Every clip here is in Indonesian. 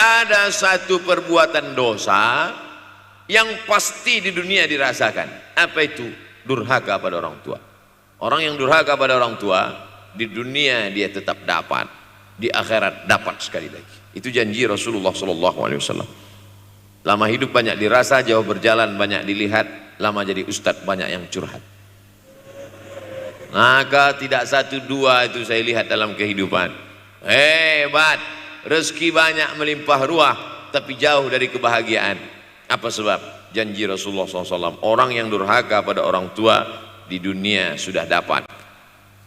ada satu perbuatan dosa yang pasti di dunia dirasakan. Apa itu? Durhaka pada orang tua. Orang yang durhaka pada orang tua, di dunia dia tetap dapat, di akhirat dapat sekali lagi. Itu janji Rasulullah SAW. Lama hidup banyak dirasa, jauh berjalan banyak dilihat, lama jadi ustadz banyak yang curhat. Maka tidak satu dua itu saya lihat dalam kehidupan. Hebat, rezeki banyak melimpah ruah, tapi jauh dari kebahagiaan. Apa sebab? Janji Rasulullah SAW. Orang yang durhaka pada orang tua di dunia sudah dapat,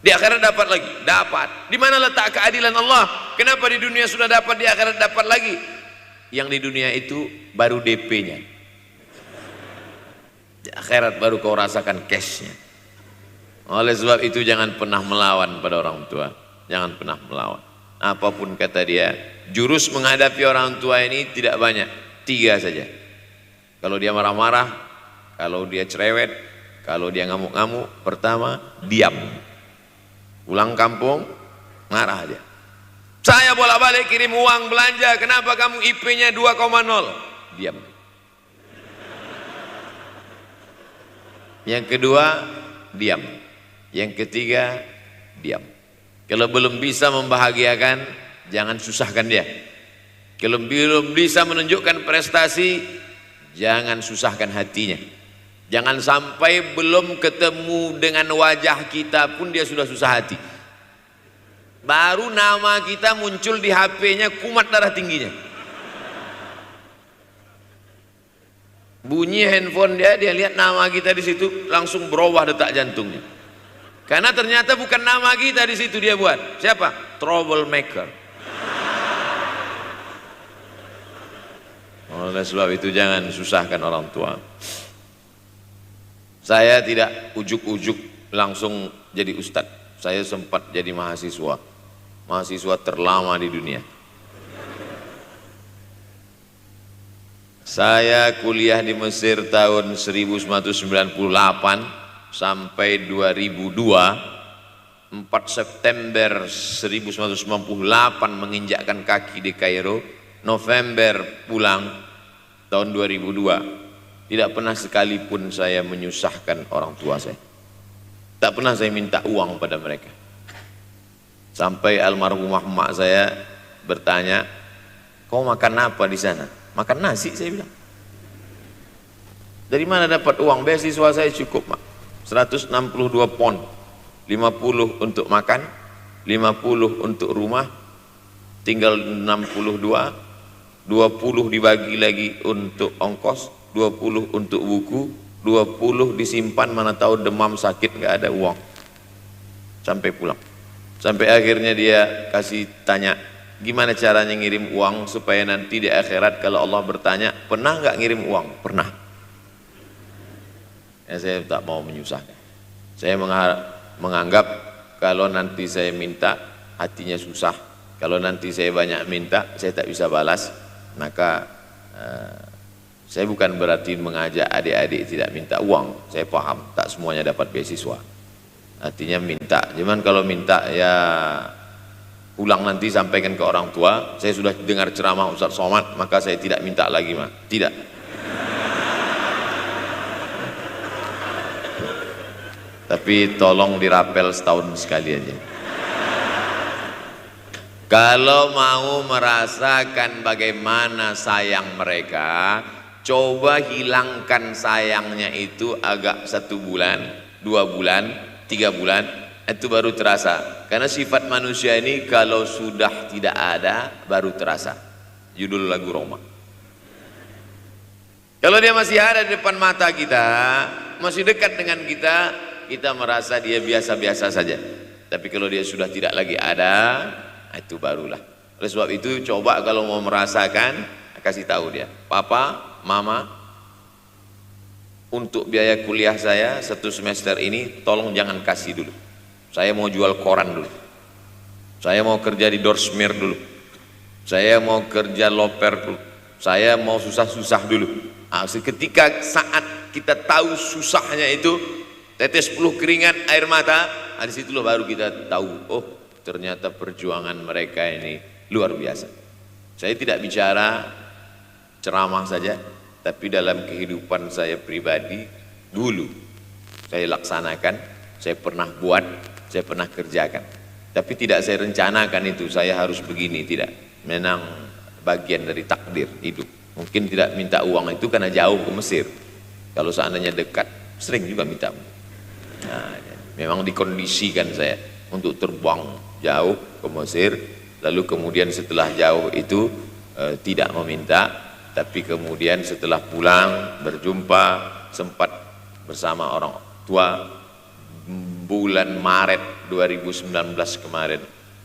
di akhirat dapat lagi, dapat. Di mana letak keadilan Allah? Kenapa di dunia sudah dapat, di akhirat dapat lagi? Yang di dunia itu baru DP-nya, di akhirat baru kau rasakan cash-nya. Oleh sebab itu jangan pernah melawan pada orang tua, jangan pernah melawan. Apapun kata dia, jurus menghadapi orang tua ini tidak banyak, 3 saja. Kalau dia marah-marah, kalau dia cerewet, kalau dia ngamuk-ngamuk, pertama diam. Pulang kampung marah aja. Saya bolak-balik kirim uang belanja, kenapa kamu IP-nya 2,0? Diam. Yang kedua, diam. Yang ketiga, diam. Kalau belum bisa membahagiakan, jangan susahkan dia. Kalau belum bisa menunjukkan prestasi, jangan susahkan hatinya. Jangan sampai belum ketemu dengan wajah kita pun dia sudah susah hati. Baru nama kita muncul di HP-nya, kumat darah tingginya. Bunyi handphone dia lihat nama kita di situ, langsung berubah detak jantungnya. Karena ternyata bukan nama kita di situ dia buat. Siapa? Troublemaker. Oleh sebab itu jangan susahkan orang tua. Saya tidak ujuk-ujuk langsung jadi ustadz. Saya sempat jadi mahasiswa terlama di dunia. Saya kuliah di Mesir tahun 1998 sampai 2002. 4 September 1998 menginjakkan kaki di Kairo. November pulang tahun 2002. Tidak pernah sekalipun saya menyusahkan orang tua saya. Tak pernah saya minta uang pada mereka. Sampai almarhumah emak saya bertanya, kau makan apa di sana? Makan nasi, saya bilang. Dari mana dapat uang? Beasiswa saya cukup, mak. 162 pon. 50 untuk makan, 50 untuk rumah, tinggal 62. 20 dibagi lagi untuk ongkos, 20 untuk buku, 20 disimpan, mana tahu demam sakit nggak ada uang. Sampai pulang. Sampai akhirnya dia kasih tanya, gimana caranya ngirim uang supaya nanti di akhirat kalau Allah bertanya, pernah nggak ngirim uang? Pernah. Ya, saya tak mau menyusahkan. Saya menganggap kalau nanti saya minta hatinya susah, kalau nanti saya banyak minta saya tak bisa balas, maka saya bukan berarti mengajak adik-adik tidak minta uang. Saya paham tak semuanya dapat beasiswa, artinya minta. Cuman kalau minta ya pulang nanti sampaikan ke orang tua, saya sudah dengar ceramah Ustaz Somad, maka saya tidak minta lagi, mah. Tidak. Tapi tolong dirapel setahun sekali aja. Kalau mau merasakan bagaimana sayang mereka, coba hilangkan sayangnya itu agak 1 bulan, 2 bulan, 3 bulan, itu baru terasa. Karena sifat manusia ini kalau sudah tidak ada baru terasa. Judul lagu Roma. Kalau dia masih ada di depan mata kita, masih dekat dengan kita, kita merasa dia biasa-biasa saja. Tapi kalau dia sudah tidak lagi ada, itu barulah. Oleh sebab itu coba kalau mau merasakan, kasih tahu dia, papa, mama, untuk biaya kuliah saya 1 semester ini tolong jangan kasih dulu. Saya mau jual koran dulu, saya mau kerja di Dorsmir dulu, saya mau kerja loper dulu, saya mau susah-susah dulu. Ketika saat kita tahu susahnya itu, tetes peluh keringat, air mata, di situlah baru kita tahu, oh ternyata perjuangan mereka ini luar biasa. Saya tidak bicara ceramah saja, tapi dalam kehidupan saya pribadi dulu saya laksanakan, saya pernah buat, saya pernah kerjakan. Tapi tidak saya rencanakan itu, saya harus begini, tidak. Memang bagian dari takdir hidup. Mungkin tidak minta uang itu karena jauh ke Mesir. Kalau seandainya dekat, sering juga minta. Nah, memang dikondisikan saya untuk terbang jauh ke Mesir, lalu kemudian setelah jauh itu tidak meminta, tapi kemudian setelah pulang berjumpa sempat bersama orang tua bulan Maret 2019 kemarin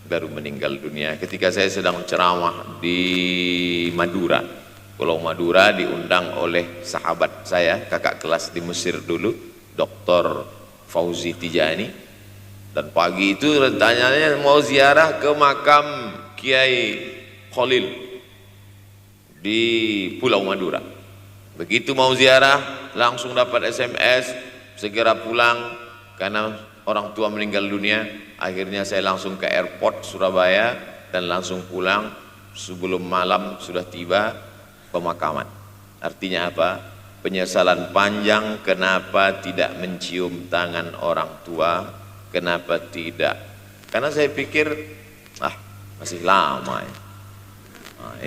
baru meninggal dunia ketika saya sedang ceramah di Madura, Pulau Madura, diundang oleh sahabat saya, kakak kelas di Mesir dulu, Dr. Fauzi Tijani. Dan pagi itu rencananya mau ziarah ke makam Kiai Khalil di Pulau Madura. Begitu mau ziarah langsung dapat SMS segera pulang karena orang tua meninggal dunia. Akhirnya saya langsung ke airport Surabaya dan langsung pulang. Sebelum malam sudah tiba pemakaman. Artinya apa? Penyesalan panjang kenapa tidak mencium tangan orang tua, kenapa tidak. Karena saya pikir masih lama ya.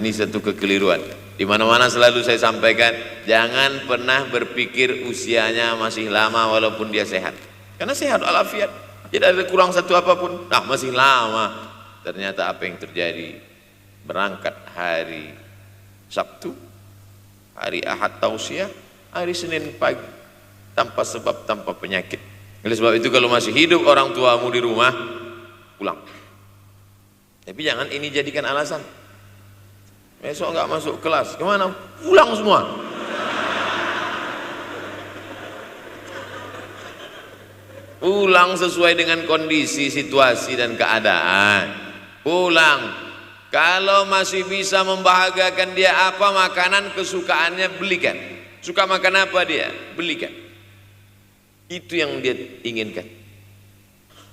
Ini satu kekeliruan. Di mana-mana selalu saya sampaikan, jangan pernah berpikir usianya masih lama walaupun dia sehat. Karena sehat walafiat, tidak ada kurang satu apapun. Masih lama. Ternyata apa yang terjadi? Berangkat hari Sabtu, hari Ahad tausiah, hari Senin pagi, tanpa sebab, tanpa penyakit. Oleh sebab itu kalau masih hidup orang tuamu di rumah, pulang. Tapi jangan ini jadikan alasan. Besok nggak masuk kelas, kemana? Pulang semua. Pulang sesuai dengan kondisi, situasi dan keadaan. Pulang. Kalau masih bisa membahagiakan dia apa makanan kesukaannya, belikan. Suka makan apa dia? Belikan. Itu yang dia inginkan.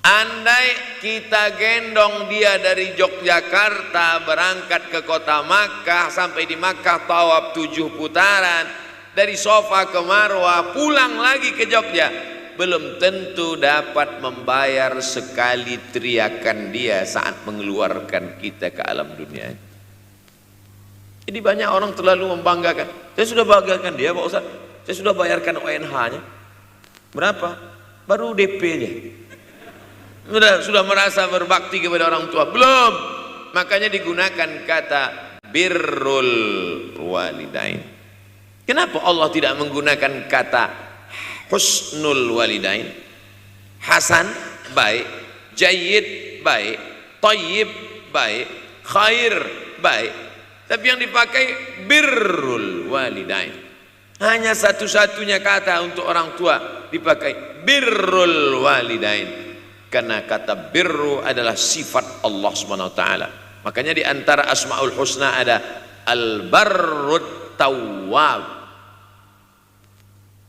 Andai kita gendong dia dari Yogyakarta berangkat ke kota Makkah, sampai di Makkah tawaf 7 putaran, dari Sofa ke Marwah, pulang lagi ke Jogja, belum tentu dapat membayar sekali teriakan dia saat mengeluarkan kita ke alam dunia. Jadi banyak orang terlalu membanggakan. Saya sudah banggakan dia Pak Ustaz, saya sudah bayarkan ONH-nya. Berapa? Baru DP-nya. Sudah merasa berbakti kepada orang tua? Belum. Makanya digunakan kata birrul walidain. Kenapa Allah tidak menggunakan kata husnul walidain? Hasan baik, jayyid baik, thayyib baik, khair baik. Tapi yang dipakai birrul walidain. Hanya satu-satunya kata untuk orang tua dipakai birrul walidain. Karena kata birru adalah sifat Allah SWT. Makanya di antara Asmaul Husna ada Al-Barrut Tawwab.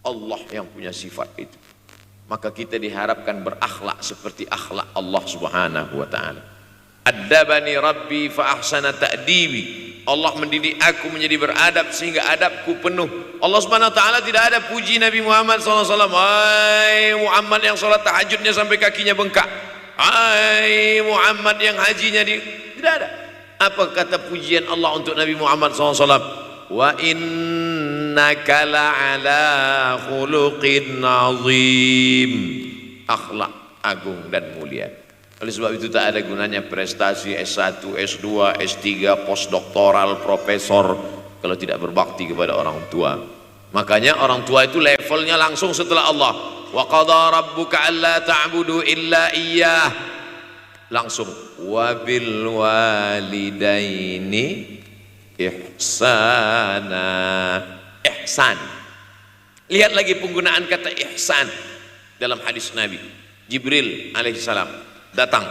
Allah yang punya sifat itu. Maka kita diharapkan berakhlak seperti akhlak Allah Subhanahu wa taala. Addabani Rabbi fa ahsana ta'dibi. Allah mendidik aku menjadi beradab sehingga adabku penuh. Allah Subhanahu wa taala tidak ada puji Nabi Muhammad SAW. Hai Muhammad yang sholat tahajudnya sampai kakinya bengkak. Hai Muhammad yang hajinya tidak ada. Apa kata pujian Allah untuk Nabi Muhammad SAW? Wa innaka la'ala khuluqin azim. Akhlak agung dan mulia. Oleh sebab itu tak ada gunanya prestasi S1, S2, S3, postdoktoral, profesor kalau tidak berbakti kepada orang tua. Makanya orang tua itu levelnya langsung setelah Allah. Wa qadha rabbuka alla ta'budu illa iyyah. Langsung wa bil walidaini ihsana. Ihsan. Lihat lagi penggunaan kata ihsan dalam hadis Nabi. Jibril alaihissalam datang,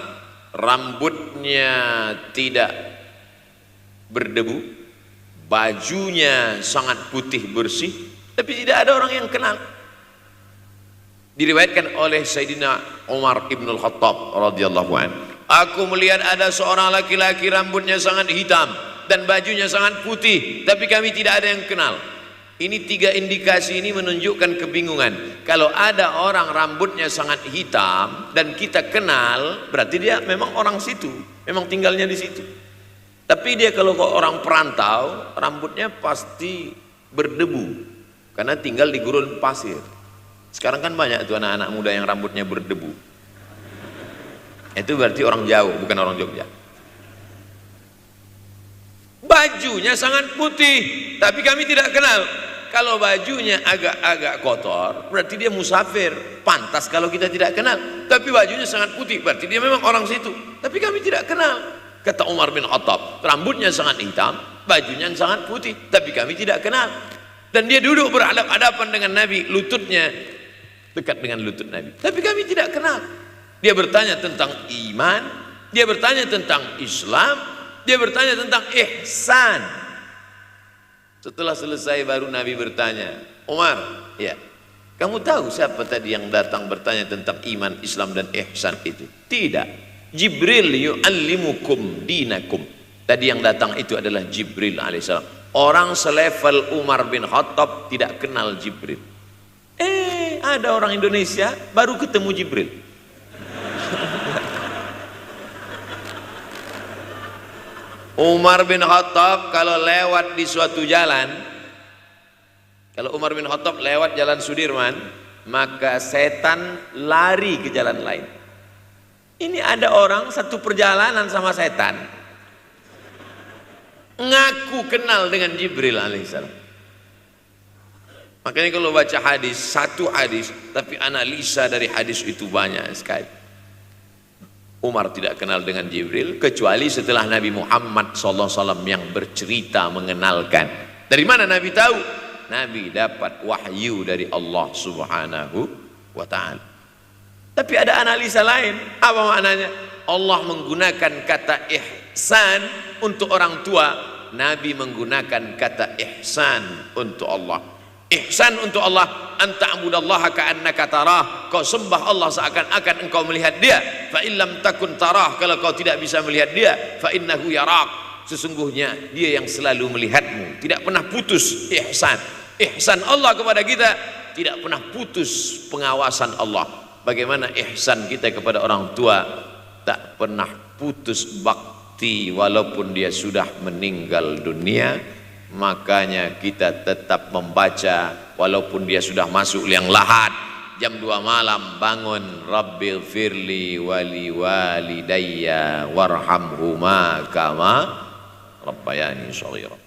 rambutnya tidak berdebu, bajunya sangat putih bersih, tapi tidak ada orang yang kenal. Diriwayatkan oleh Sayyidina Umar ibn al-Khattab radhiyallahu anhu, aku melihat ada seorang laki-laki rambutnya sangat hitam, dan bajunya sangat putih, tapi kami tidak ada yang kenal. Ini 3 indikasi ini menunjukkan kebingungan. Kalau ada orang rambutnya sangat hitam dan kita kenal, berarti dia memang orang situ, memang tinggalnya di situ. Tapi dia kalau orang perantau, rambutnya pasti berdebu karena tinggal di gurun pasir. Sekarang kan banyak tuh anak-anak muda yang rambutnya berdebu. Itu berarti orang jauh, bukan orang Jogja. Bajunya sangat putih, tapi kami tidak kenal. Kalau bajunya agak-agak kotor, berarti dia musafir. Pantas kalau kita tidak kenal. Tapi bajunya sangat putih, berarti dia memang orang situ. Tapi kami tidak kenal. Kata Umar bin Khattab, rambutnya sangat hitam, bajunya sangat putih, tapi kami tidak kenal. Dan dia duduk berhadapan-hadapan dengan Nabi, lututnya dekat dengan lutut Nabi. Tapi kami tidak kenal. Dia bertanya tentang iman, dia bertanya tentang Islam, dia bertanya tentang ihsan. Setelah selesai baru Nabi bertanya, Umar, ya, kamu tahu siapa tadi yang datang bertanya tentang iman, Islam dan ihsan itu? Tidak. Jibril yu'allimukum dinakum. Tadi yang datang itu adalah Jibril alaihissalam. Orang selevel Umar bin Khattab tidak kenal Jibril. Ada orang Indonesia baru ketemu Jibril. Umar bin Khattab kalau lewat di suatu jalan, kalau Umar bin Khattab lewat jalan Sudirman, maka setan lari ke jalan lain. Ini ada orang satu perjalanan sama setan, ngaku kenal dengan Jibril alaihissalam. Makanya kalau baca hadis, satu hadis, tapi analisa dari hadis itu banyak sekali. Umar tidak kenal dengan Jibril kecuali setelah Nabi Muhammad SAW yang bercerita mengenalkan. Dari mana Nabi tahu? Nabi dapat wahyu dari Allah Subhanahu wa ta'ala. Tapi ada analisa lain. Apa maknanya? Allah menggunakan kata ihsan untuk orang tua, Nabi menggunakan kata ihsan untuk Allah. Ihsan untuk Allah, anta'budallaha ka'annaka tarah, kau sembah Allah seakan-akan engkau melihat dia. Fa illam takun tarah, kalau kau tidak bisa melihat dia, fa innahu yarak, sesungguhnya dia yang selalu melihatmu. Tidak pernah putus ihsan. Ihsan Allah kepada kita, tidak pernah putus pengawasan Allah. Bagaimana ihsan kita kepada orang tua, tak pernah putus bakti walaupun dia sudah meninggal dunia. Makanya kita tetap membaca walaupun dia sudah masuk liang lahat, jam 2 malam bangun, Rabbighfirli wali walidayya warhamhuma kama rabbayani shaghira.